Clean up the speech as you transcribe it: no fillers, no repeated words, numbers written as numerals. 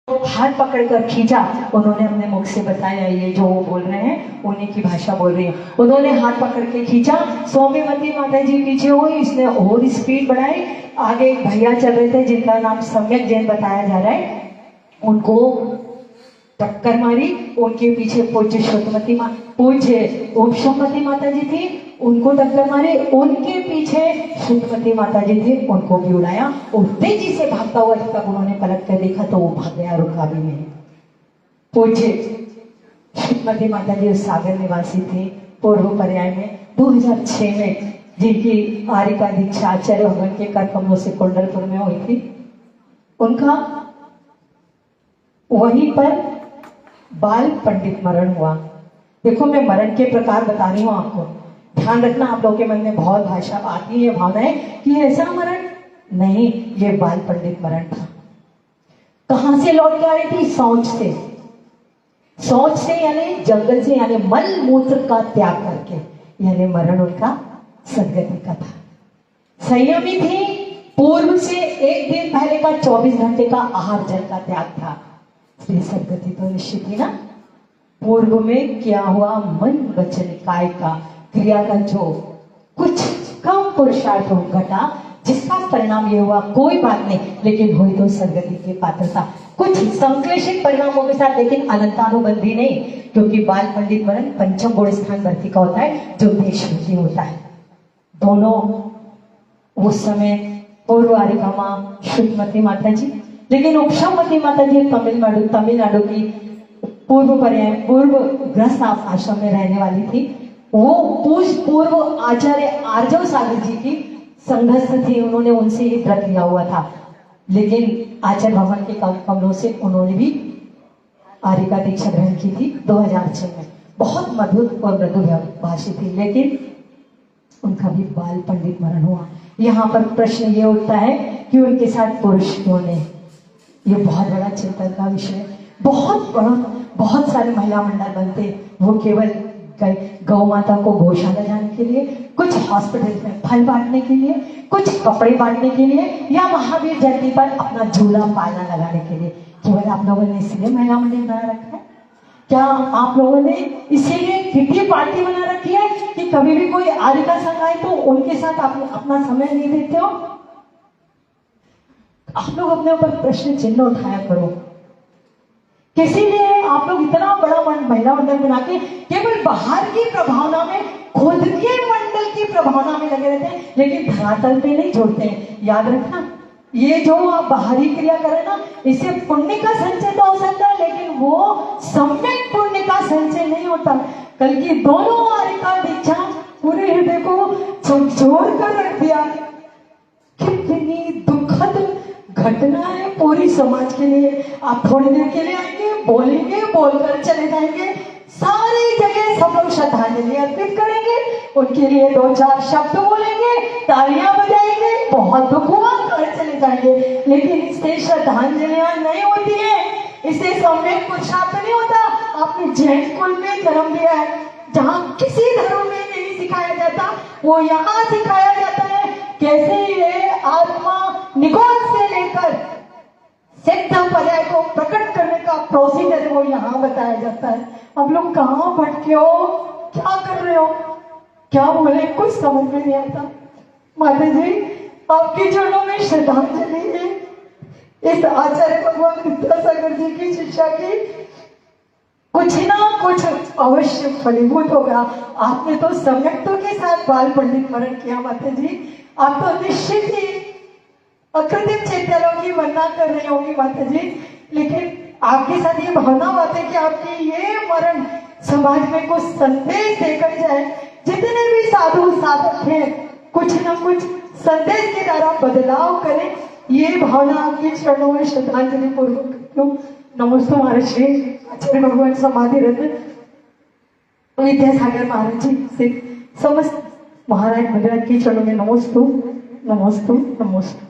हाथ पकड़कर खींचा। उन्होंने अपने मुख से बताया, ये जो वो बोल रहे हैं उन्हीं की भाषा बोल रही है। उन्होंने हाथ पकड़ के खींचा, सौम्यवती माता जी पीछे हुई, इसने और स्पीड बढ़ाई। आगे एक भैया चल रहे थे जिनका नाम सम्यक जैन बताया जा रहा है, उनको टक्कर मारी। उनके पीछे पूज्य ओम शमवती माता जी थी, उनको टक्कर मारी। उनके पीछे श्रीमती माता जी थे, उनको भी उड़ाया और तेजी से भागता हुआ जब तक उन्होंने पलट कर देखा तो वो भाग गया, रुका भी नहीं। पूज्य श्रीमती माता जी सागर निवासी थे। पूर्व पर्याय में 2006 में जिनकी आर्य का दीक्षा आचार्य भगवान के कर कमलों से कुंडलपुर में हुई थी, उनका वहीं पर बाल पंडित मरण हुआ। देखो, मैं मरण के प्रकार बता रही हूं आपको, ध्यान रखना। आप लोगों के मन में बहुत भाषा आती है, भावनाएं कि ऐसा मरण नहीं, ये बाल पंडित मरण था। कहां से लौट के आ रही थी? शौच से। शौच से यानी जंगल से, यानी मल मूत्र का त्याग करके, यानी मरण उनका सदगति का था। संयमी थी, पूर्व से एक दिन पहले का 24 घंटे का आहार जल का त्याग था, इसलिए सदगति तो निश्चित ही ना। पूर्व में क्या हुआ? मन वचन काय का क्रिया का जो कुछ कम पुरुषार्थ घटा, जिसका परिणाम ये हुआ, कोई बात नहीं, लेकिन हुई तो सदगति की पात्रता। कुछ संक्लेशित परिणामों के साथ, लेकिन अनंतानुबंधी नहीं, क्योंकि बाल पंडित मरण पंचम गुण स्थान भर्ती का होता है, जो देश भर्ती होता है। दोनों उस समय पूर्व आरिकामा श्रीमती माता जी, लेकिन उपशमवती माता जी तमिलनाडु की पूर्व गृहस्थ आश्रम में रहने वाली थी। वो पूर्व आचार्य आर्जव सागर जी की संघस्थ थी, उन्होंने उनसे ही व्रत लिया हुआ था, लेकिन आचार्य भगवान के कमलों से उन्होंने भी आर्य का दीक्षा ग्रहण की थी 2006 में। बहुत मधुर और मृदु भाषी थी, लेकिन उनका भी बाल पंडित मरण हुआ। यहाँ पर प्रश्न ये उठता है कि उनके साथ पुरुष क्यों नहीं? ये बहुत बड़ा चिंतन का विषय है। बहुत सारे महिला मंडल बनते, वो केवल गौ माता को गौशाला जाने के लिए, कुछ हॉस्पिटल में फल बांटने के लिए, कुछ कपड़े बांटने के लिए, या महावीर जयंती पर अपना झूला पालना लगाने के लिए। केवल आप लोगों ने इसलिए महिला मंडल बना रखा है? क्या आप लोगों ने इसीलिए कितनी पार्टी बना रखी है कि कभी भी कोई आर्य का संघ आए तो उनके साथ आप अपना समय नहीं देते हो? आप लोग अपने ऊपर प्रश्न चिन्ह उठाया करो। किसी लिए आप लोग इतना बड़ा महिला मंडल बना के केवल बाहर की प्रभावना में, खुद के मंडल की प्रभावना में लगे रहते हैं, लेकिन धरातल पे नहीं जोड़ते हैं। याद रखना, ये जो आप बाहरी क्रिया करें ना, इससे पुण्य का संचय तो हो सकता है, लेकिन वो सम्यक पुण्य का संचय नहीं होता। कल की दोनों आर्य का दीक्षा पूरे हृदय को झकझोर कर रख दिया। कितनी दुखद घटना है पूरी समाज के लिए। आप थोड़ी देर के लिए आएंगे, बोलेंगे, बोलकर चले जाएंगे, सारी जगह सब लोग श्रद्धांजलि अर्पित करेंगे, उनके लिए 2-4 शब्द बोलेंगे, तालियां बजाएंगे, बहुत दुख हुआ, घर चले जाएंगे। लेकिन इससे श्रद्धांजलियां नहीं होती है, इससे सम्यक पुरुषार्थ नहीं होता। आपने जैन कुल में जन्म लिया है, जहाँ किसी धर्म में नहीं सिखाया जाता, वो यहाँ सिखाया जाता है। कैसे ये आत्मा निगोद से लेकर सिद्ध पर्याय को प्रकट करने का प्रोसीजर वो यहाँ बताया जाता है। अब लोग कहाँ भटके हो, क्या कर रहे हो, क्या बोले, कुछ समझ में नहीं आता। माता जी, आपके चरणों में श्रद्धांजलि है इस आचार्य भगवान विद्यासागर जी की शिक्षा की। कुछ ना कुछ अवश्य फलीभूत होगा। आपने तो सम्यक्तों के साथ बाल पंडित मरण किया माता जी, आप तो निश्चित ही अकृत्रिम चैतन्यों की वंदना कर रही होंगी माता जी, लेकिन आपके साथ ये भावना बात है कि आपकी ये मरण समाज में कुछ संदेश देकर जाए। जितने भी साधु साधक हैं, कुछ ना कुछ संदेश के द्वारा बदलाव करें, ये भावना आपके चरणों में श्रद्धांजलि पूर्वक नमस्ते महर्षि आचार्य भगवान समाधि रत्न विद्यासागर महाराज जी से समस्त महाराज मंदिर के चरणों में नमोस्तु नमोस्तु नमोस्तु।